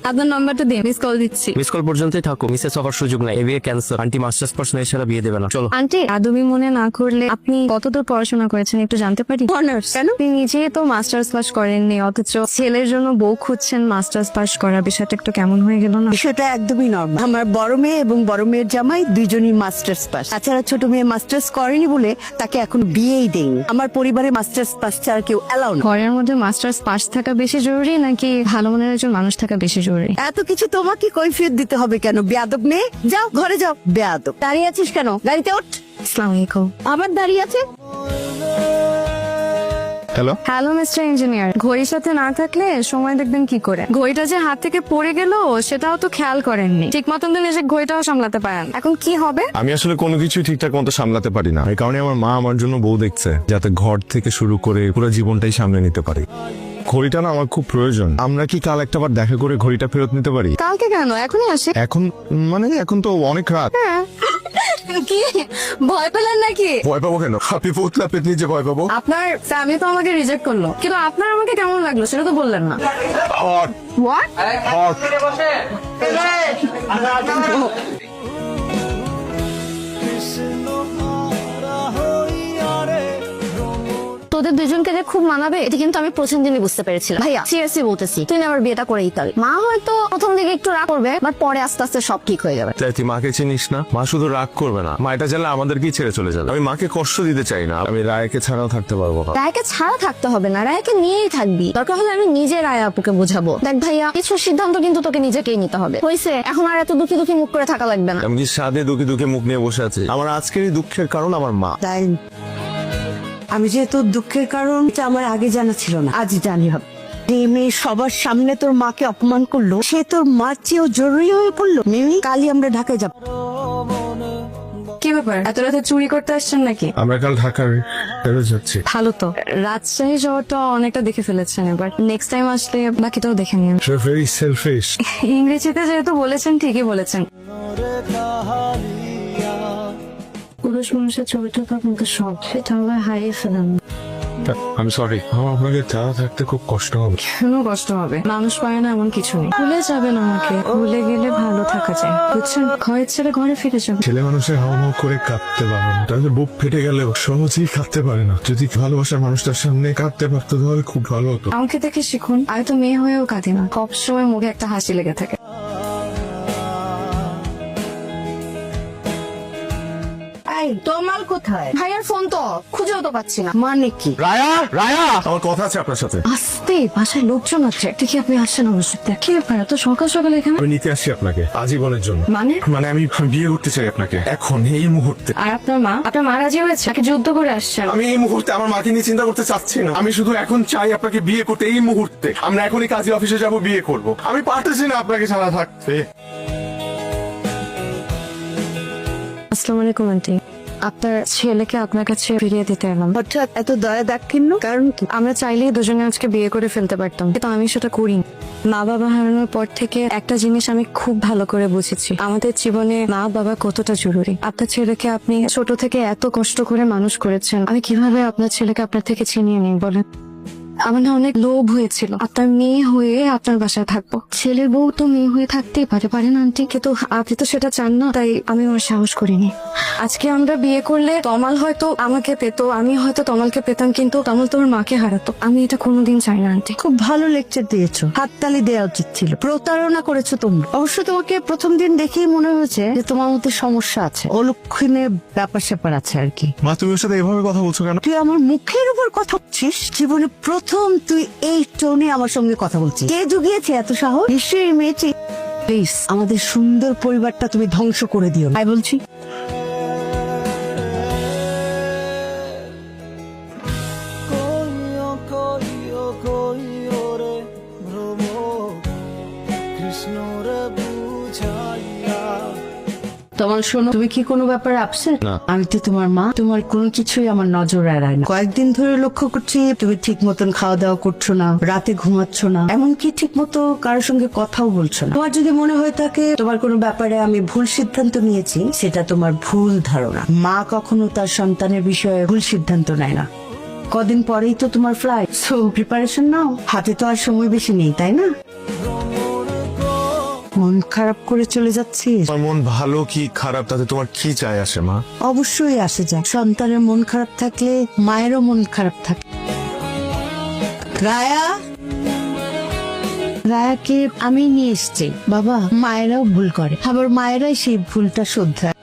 আপনার নাম্বারটা দিন, মিস কল দিচ্ছি। মিস কল পর্যন্তই থাকো, মিসেস হওয়ার সুযোগ নাই। বিয়ে ক্যান্সেল। আন্টি মাস্টার্স পাস না এছাড়া বিয়ে দেবে না। চলো। আন্টি, আদমি মনে না করলে আপনি কতদূর পড়াশোনা করেছেন একটু জানতে পারি? অনার্স। কেন? আপনি নিজেই তো মাস্টার্স পাস করেননি, অথচ ছেলের জন্য বউ খুঁজছেন মাস্টার্স পাস করা। বিষয়টা একটু কেমন হয়ে গেল না? বিষয়টা একদমই নর্মাল। আমার বড় মেয়ে এবং বড় মেয়ের জামাই দুইজনই মাস্টার্স পাস। তাছাড়া ছোট মেয়ে মাস্টার্স করেনি বলে তাকে এখন বিয়েই দেয়নি। আমার পরিবারে মাস্টার্স পাস ছাড়া কেউ এলাও না। ঘরের মধ্যে মাস্টার্স পাস থাকা বেশি জরুরি নাকি ভালো মনের একজন মানুষ থাকা বেশি জরুরি? এত কিছু তোমাকে কৈফিয়ত দিতে হবে কেন? বেয়াদব মেয়ে, যাও ঘরে যাও। বেয়াদব, দাঁড়িয়ে আছিস কেন? গাড়িতে ওঠ। আসসালামু আলাইকুম। আবার দাঁড়িয়ে আছে। হ্যালো, হ্যালো মিস্টার ইঞ্জিনিয়ার, ঘড়ির সাথে না থাকলে সময় দেখবেন কি করে? ঘড়িটা যে হাত থেকে পড়ে গেল সেটাও তো খেয়াল করেননি। ঠিক মতন তো নিজে ঘড়িটাও সামলাতে পারেন। এখন কি হবে? আমি আসলে কোনো কিছুই ঠিকঠাক মতো সামলাতে পারি না। এই কারণে আমার মা আমার জন্য বউ দেখছে, যাতে ঘর থেকে শুরু করে পুরো জীবনটাই সামলে নিতে পারি। ঘড়িটা না আমার খুব প্রয়োজন। আমরা কি কাল একটাবার দেখা করে ঘড়িটা ফেরত নিতে পারি? কালকে কেন, এখনই আসে। এখন মানে এখন তো অনেক রাত। কি ভয় পেলেন নাকি? ভয় পাবো কেন? আপনি পোতলা পেতনি যে ভয় পাবো? আপনার ফ্যামিলি তো আমাকে রিজেক্ট করলো, কিন্তু আপনার আমাকে কেমন লাগলো সেটা তো বললেন না। Hot what? হট। তোদের দুজনকে যে খুব মানাবে এটা কিন্তু আমি প্রথম দিনই বুঝতে পেরেছিলাম। ভাইয়া সিরিয়াসলি বলতেছি, তুই না আমার বিয়েটা করেই দিতে হবে। মা হয়তো প্রথম দিকে একটু রাগ করবে, বাট পরে আস্তে আস্তে সব ঠিক হয়ে যাবে। তাই তুই মাকে চিনিস না? মা শুধু রাগ করবে না, মা এটা জানলে আমাদেরকেই ছেড়ে চলে যাবে। আমি মাকে কষ্ট দিতে চাই না। আমি রায়কে ছাড়াও থাকতে পারবো না। রায়কে ছাড়া থাকতে হবে না, রায়কে নিয়েই থাকবি। দরকার হলে আমি নিজে রায় আপুকে বুঝাবো। দেখ ভাইয়া, কিছু সিদ্ধান্ত কিন্তু তোকে নিজেকেই নিতে হবে। হয়েছে, এখন আর এত দুঃখী দুঃখী মুখ করে থাকা লাগবে না। আমি কি সাদে দুঃখে দুঃখে মুখ নিয়ে বসে আছি? আমার আজকের এই দুঃখের কারণ আমার মা। তাই আমি যে তোর দুঃখের কারণ আমার আগে জানা ছিল না, আজ জানি হবে। যে মেয়ে সবার সামনে তোর মাকে অপমান করলো, সে তোর মার চেয়েও জরুরি হয়ে পড়লো। মিমি, কালই আমরা ঢাকায় যাবো। কি ব্যাপার, এত রাতে চুরি করতে আসছেন নাকি? আমরা কাল ঢাকার ফেরত যাচ্ছি। ভালো তো, রাজশাহী শহরটা অনেকটা দেখে ফেলেছেন, এবার নেক্সট টাইম আসলে বাকিটাও দেখে নিন। Very shellfish. ইংরেজিতে যেহেতু বলেছেন, ঠিকই বলেছেন। পুরুষ মানুষের ছবিটা তো আপনাকে সব, সেটা আমরা হারিয়ে ফেলেন। আমি সরি, আমার আপনাকে ছাড়া থাকতে খুব কষ্ট হবে। কেন কষ্ট হবে? মানুষ পায় না এমন কিছু নেই। ভুলে যাবেন আমাকে, ভুলে গেলে ভালো থাকা যায়, বুঝছেন? ঘরের ছেড়ে ঘরে ফিরে যাবেন। ছেলে মানুষের হাও হাও করে কাঁদতে পারে না, তাদের বুক ফেটে গেলেও সহজেই কাঁদতে পারে না। যদি ভালোবাসার মানুষটার সামনে কাঁদতে পারতো তাহলে খুব ভালো হতো। আমাকে দেখে শিখুন, আমি তো মেয়ে হয়েও কাঁদি না, সবসময় মুখে একটা হাসি লেগে থাকে। তোমার কোথায়? ভাইয়ার ফোন তো খুঁজেও তো পাচ্ছি না। মানে কি? রায়া, রায়া, আমার কথা আছে আপনার সাথে। আস্তে, বাসায় লোকজন আছে। দেখি আপনি আসছেন আমার সাথে। কি ব্যাপার এত সকাল সকাল এখানে? আমি নিতে আসছি আপনাকে আজীবনের জন্য। মানে আমি বিয়ে করতে চাই আপনাকে এখন, এই মুহূর্তে। আর আপনার মা রাজি হয়েছে নাকি যুদ্ধ করে আসছেন? আমি এই মুহূর্তে আমার মাকে নিয়ে চিন্তা করতে চাচ্ছি না। আমি শুধু এখন চাই আপনাকে বিয়ে করতে এই মুহূর্তে। আমরা এখনই কাজী অফিসে যাব, বিয়ে করব। আমি পারতেছি না আপনাকে ছাড়া থাকতে। আসসালামু আলাইকুম আন্টি, আপনার ছেলেকে আপনার কাছে ফিরিয়ে দিতে এলাম। হঠাৎ এত দয়া দাক্ষিণ্য কারণ কি? আমরা চাইলেই দুজনে আজকে বিয়ে করে ফেলতে পারতাম, কিন্তু আমি সেটা করিনি। মা বাবা হারানোর পর থেকে একটা জিনিস আমি খুব ভালো করে বুঝেছি, আমাদের জীবনে মা বাবা কতটা জরুরি। আপনার ছেলেকে আপনি ছোট থেকে এত কষ্ট করে মানুষ করেছেন, আমি কিভাবে আপনার ছেলেকে আপনার থেকে ছিনিয়ে নিই বলেন? আমার না অনেক লোভ হয়েছিল আপনার মেয়ে হয়ে আপনার বাসায় থাকবো। ছেলের বউ তো মেয়ে হয়ে থাকতেই পারে না আন্টি, কিন্তু আপনি তো সেটা চান না, তাই আমি আমার সাহস করিনি। আজকে আমরা বিয়ে করলে তমাল হয়তো আমাকে পেত, আমি হয়তো তমালকে পেতাম, কিন্তু তমাল তোমার মাকে হারাতো। আমি এটা কোনোদিন চাই না আন্টি। খুব ভালো লেকচার দিয়েছো, হাততালি দেওয়া উচিত ছিল। প্রতারণা করেছো তোমরা। অবশ্য তোমাকে প্রথম দিন দেখেই মনে হয়েছে যে তোমার মধ্যে সমস্যা আছে, অলক্ষণে ব্যাপার স্যাপার আছে আর কি। মা, তুমি ওর সাথে এভাবে কথা বলছো কেন? তুই আমার মুখের উপর কথা বলছিস? জীবনে প্রথম তুই এই টোনে আমার সঙ্গে কথা বলছিস। কে জুগিয়েছে এত সাহস? নিশ্চয়ই এই মেয়েটি। প্লিজ, আমাদের সুন্দর পরিবারটা তুমি ধ্বংস করে দিও না। তাই বলছি। তোমার শোনো, তুমি কি কোনো ব্যাপারে আপসেট? না। আমি তো তোমার মা, তোমার কোনো কিছুই আমার নজর এড়ায় না। কয়েকদিন ধরে লক্ষ্য করছি তুমি ঠিক মতন খাওয়া দাওয়া করছো না, রাতে ঘুমাচ্ছ না, এমনকি ঠিক মতো কারোর সঙ্গে কথাও বলছো না। তোমার যদি মনে হয়ে থাকে তোমার কোনো ব্যাপারে আমি ভুল সিদ্ধান্ত নিয়েছি, সেটা তোমার ভুল ধারণা। মা কখনো তার সন্তানের বিষয়ে ভুল সিদ্ধান্ত নেয় না। কদিন পরেই তো তোমার ফ্লাইট, সো প্রিপারেশন নাও। হাতে তো আর সময় বেশি নেই, তাই না? মন খারাপ করে চলে যাচ্ছিস? আমার মন ভালো কি খারাপ তাতে তোমার কি চাই আসে মা? অবশ্যই আসে যায়। সন্তানের মন খারাপ থাকলে মায়েরও মন খারাপ থাকে। রায়া, রায়াকে আমি নিয়ে এসছি। বাবা, মায়েরাও ভুল করে, আবার মায়েরাই সেই ভুলটা শোধরায়।